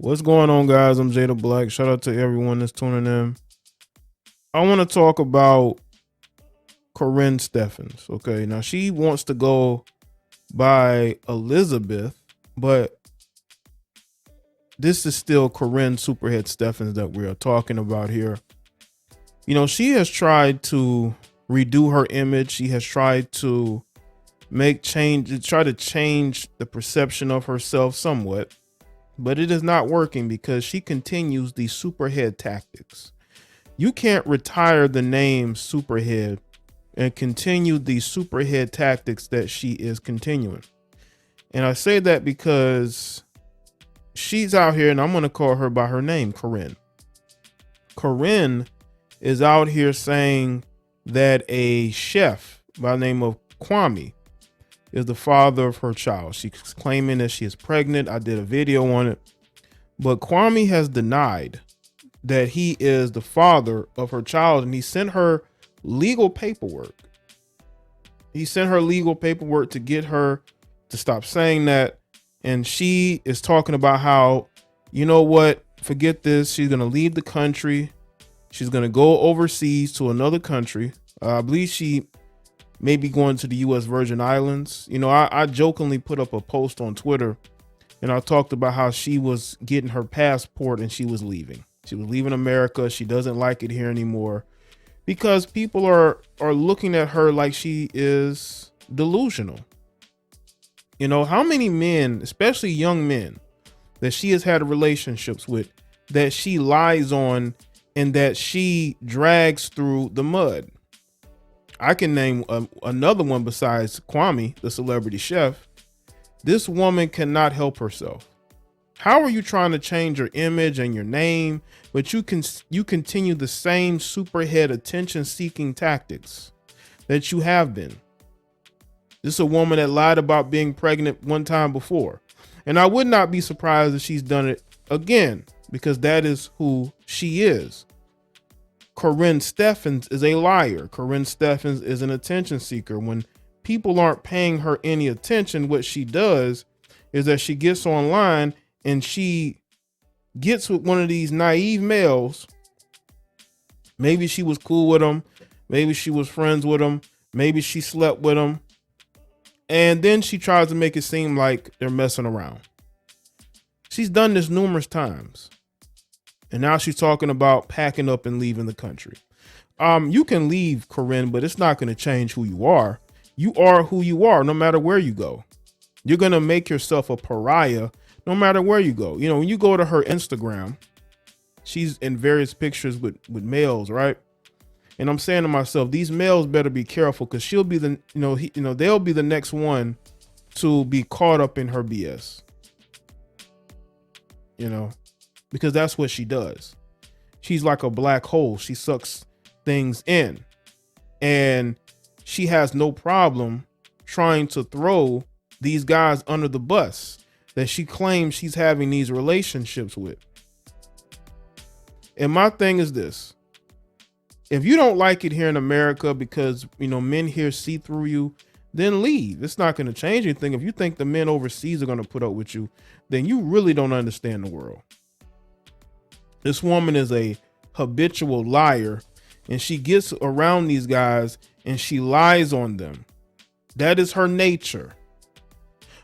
What's going on, guys? I'm Jada Black. Shout out to everyone that's tuning in. I want to talk about Karrine Steffans. Okay, now she wants to go by Elizabeth, but this is still Karrine Superhead Steffans that we are talking about here. You know, she has tried to redo her image. She has tried to try to change the perception of herself somewhat, but it is not working because she continues these superhead tactics. You can't retire the name Superhead and continue these superhead tactics that she is continuing. And I say that because she's out here, and I'm going to call her by her name, Corinne. Corinne is out here saying that a chef by the name of Kwame is the father of her child. She's claiming that she is pregnant. I did a video on it, but Kwame has denied that he is the father of her child, and he sent her legal paperwork. He sent her legal paperwork to get her to stop saying that. And she is talking about how, you know what, forget this. She's going to leave the country. She's going to go overseas to another country. I believe she may be going to the U.S. Virgin Islands. You know, I jokingly put up a post on Twitter, and I talked about how she was getting her passport and she was leaving. She was leaving America. She doesn't like it here anymore because people are looking at her like she is delusional. You know, how many men, especially young men, that she has had relationships with, that she lies on and that she drags through the mud? I can name another one besides Kwame, the celebrity chef. This woman cannot help herself. How are you trying to change your image and your name, but you continue the same superhead attention-seeking tactics that you have been? This is a woman that lied about being pregnant one time before, and I would not be surprised if she's done it again, because that is who she is. Karrine Steffans is a liar. Karrine Steffans is an attention seeker. When people aren't paying her any attention, what she does is that she gets online and she gets with one of these naive males. Maybe she was cool with him. Maybe she was friends with him. Maybe she slept with him. And then she tries to make it seem like they're messing around. She's done this numerous times. And now she's talking about packing up and leaving the country. You can leave, Corinne, but it's not going to change who you are. You are who you are, no matter where you go. You're going to make yourself a pariah no matter where you go. You know, when you go to her Instagram, she's in various pictures with males, right? And I'm saying to myself, these males better be careful, because she'll be the, they'll be the next one to be caught up in her BS. You know, because that's what she does. She's like a black hole. She sucks things in, and she has no problem trying to throw these guys under the bus that she claims she's having these relationships with. And my thing is this: if you don't like it here in America because, men here see through you, then leave. It's not going to change anything. If you think the men overseas are going to put up with you, then you really don't understand the world. This woman is a habitual liar, and she gets around these guys and she lies on them. That is her nature.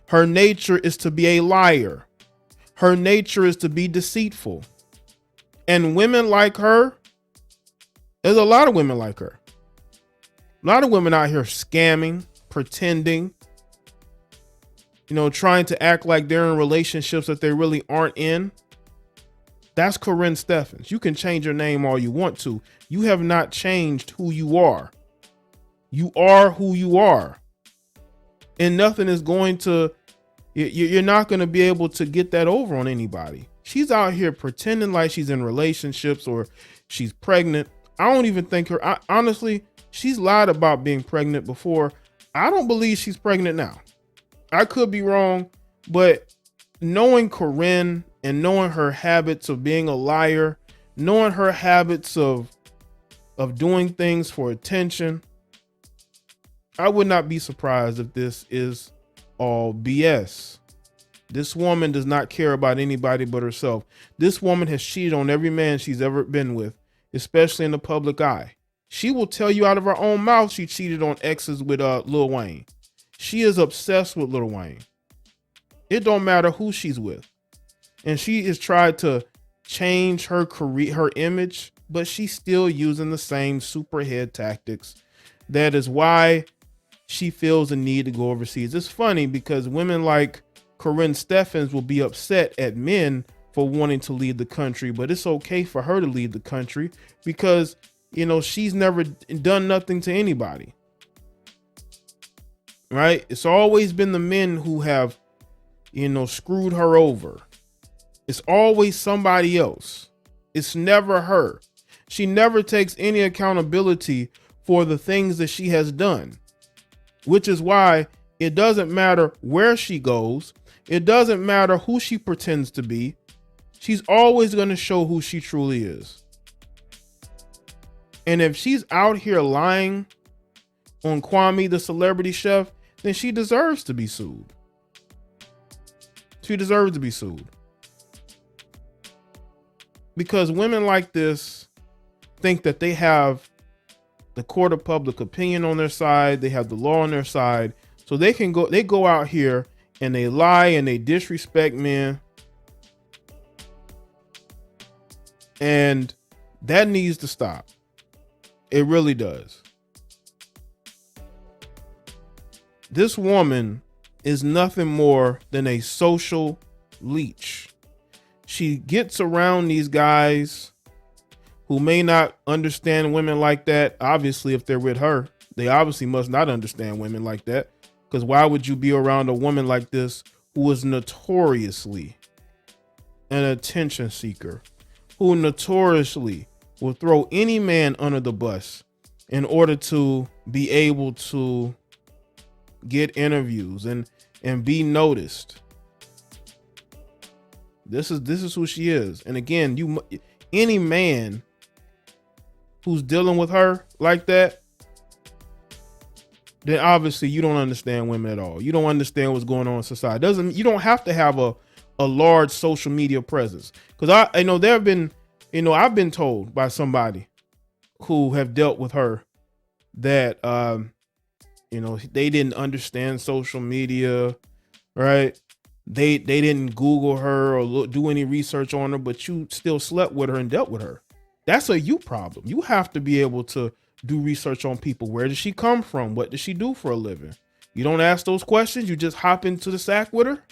Her nature is to be a liar. Her nature is to be deceitful. And women like her, there's a lot of women like her. A lot of women out here scamming, pretending, trying to act like they're in relationships that they really aren't in. That's Karrine Steffans. You can change your name all you want to. You have not changed who you are. You are who you are. And nothing is going to, you're not going to be able to get that over on anybody. She's out here pretending like she's in relationships or she's pregnant. I don't even think honestly, she's lied about being pregnant before. I don't believe she's pregnant now. I could be wrong, but knowing Corinne and knowing her habits of being a liar, knowing her habits of doing things for attention, I would not be surprised if this is all BS. This woman does not care about anybody but herself. This woman has cheated on every man she's ever been with, especially in the public eye. She will tell you out of her own mouth she cheated on exes with Lil Wayne. She is obsessed with Lil Wayne. It don't matter who she's with. And she has tried to change her career, her image, but she's still using the same superhead tactics. That is why she feels the need to go overseas. It's funny because women like Karrine Steffans will be upset at men for wanting to leave the country, but it's okay for her to leave the country because, you know, she's never done nothing to anybody. Right? It's always been the men who have, you know, screwed her over. It's always somebody else. It's never her. She never takes any accountability for the things that she has done, which is why it doesn't matter where she goes. It doesn't matter who she pretends to be. She's always going to show who she truly is. And if she's out here lying on Kwame, the celebrity chef, then she deserves to be sued. She deserves to be sued. Because women like this think that they have the court of public opinion on their side. They have the law on their side. So they go out here and they lie and they disrespect men. And that needs to stop. It really does. This woman is nothing more than a social leech. She gets around these guys who may not understand women like that. Obviously, if they're with her, they obviously must not understand women like that. Because why would you be around a woman like this who is notoriously an attention seeker, who notoriously will throw any man under the bus in order to be able to get interviews and be noticed? This is who she is. And again, any man who's dealing with her like that, then obviously you don't understand women at all. You don't understand what's going on in society. You don't have to have a large social media presence. Because I know there have been, you know, I've been told by somebody who have dealt with her that you know, they didn't understand social media, right? They didn't Google her or do any research on her, but you still slept with her and dealt with her. That's a you problem. You have to be able to do research on people. Where does she come from? What does she do for a living? You don't ask those questions. You just hop into the sack with her.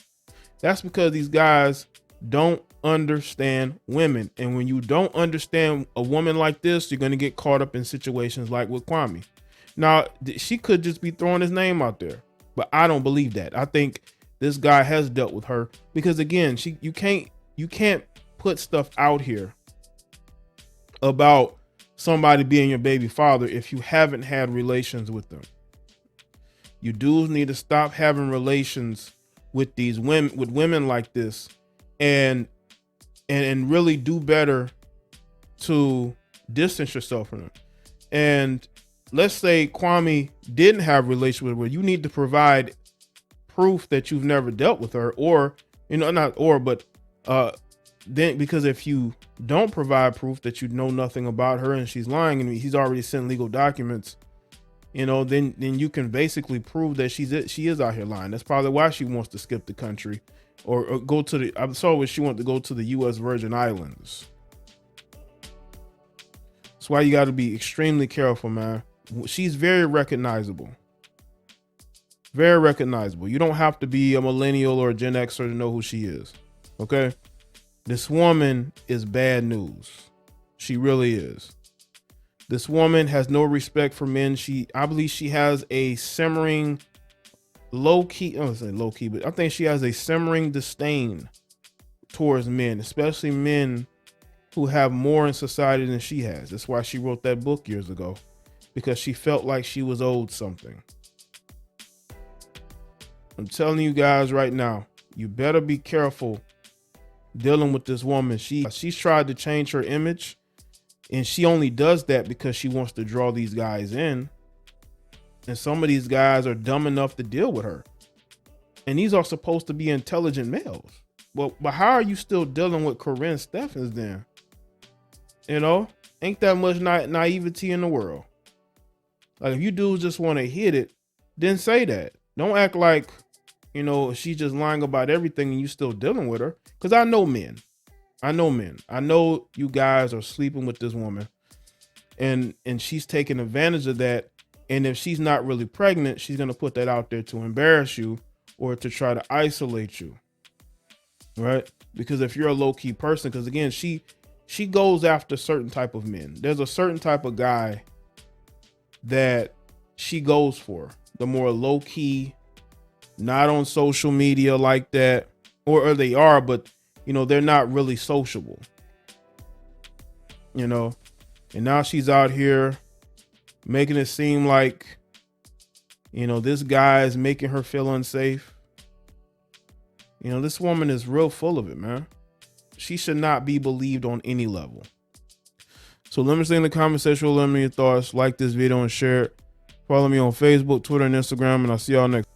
That's because these guys don't understand women. And when you don't understand a woman like this, you're going to get caught up in situations like with Kwame. Now, she could just be throwing his name out there, but I don't believe that. I think this guy has dealt with her because, again, you can't put stuff out here about somebody being your baby father if you haven't had relations with them. You dudes need to stop having relations with these women, with women like this, and really do better to distance yourself from them. And let's say Kwame didn't have a relationship with her. You need to provide proof that you've never dealt with her, or, you know, not or, but then, because if you don't provide proof that you know nothing about her and she's lying and he's already sent legal documents, you know, then you can basically prove that she is out here lying. That's probably why she wants to skip the country or go to the, I saw what she wanted to go to the U.S. Virgin Islands. That's why you got to be extremely careful, man. She's very recognizable. Very recognizable. You don't have to be a millennial or a Gen Xer to know who she is. Okay? This woman is bad news. She really is. This woman has no respect for men. I believe she has a simmering low-key, I don't say low-key, but I think she has a simmering disdain towards men, especially men who have more in society than she has. That's why she wrote that book years ago, because she felt like she was owed something. I'm telling you guys right now, you better be careful dealing with this woman. She's tried to change her image, and she only does that because she wants to draw these guys in. And some of these guys are dumb enough to deal with her. And these are supposed to be intelligent males. Well, but how are you still dealing with Karrine Steffans then? You know, ain't that much naivety in the world. Like, if you dudes just want to hit it, then say that. Don't act like, you know, she's just lying about everything and you still dealing with her. Because I know men. I know you guys are sleeping with this woman, and she's taking advantage of that. And if she's not really pregnant, she's going to put that out there to embarrass you or to try to isolate you. Right? Because if you're a low-key person, because again, she goes after certain type of men. There's a certain type of guy that she goes for. The more low-key, not on social media like that, or they are, but you know, they're not really sociable, you know. And now she's out here making it seem like, you know, this guy is making her feel unsafe. You know, this woman is real full of it, man. She should not be believed on any level. So let me say in the comment section, let me know your thoughts. Like this video and share it. Follow me on Facebook, Twitter, and Instagram, and I'll see y'all next.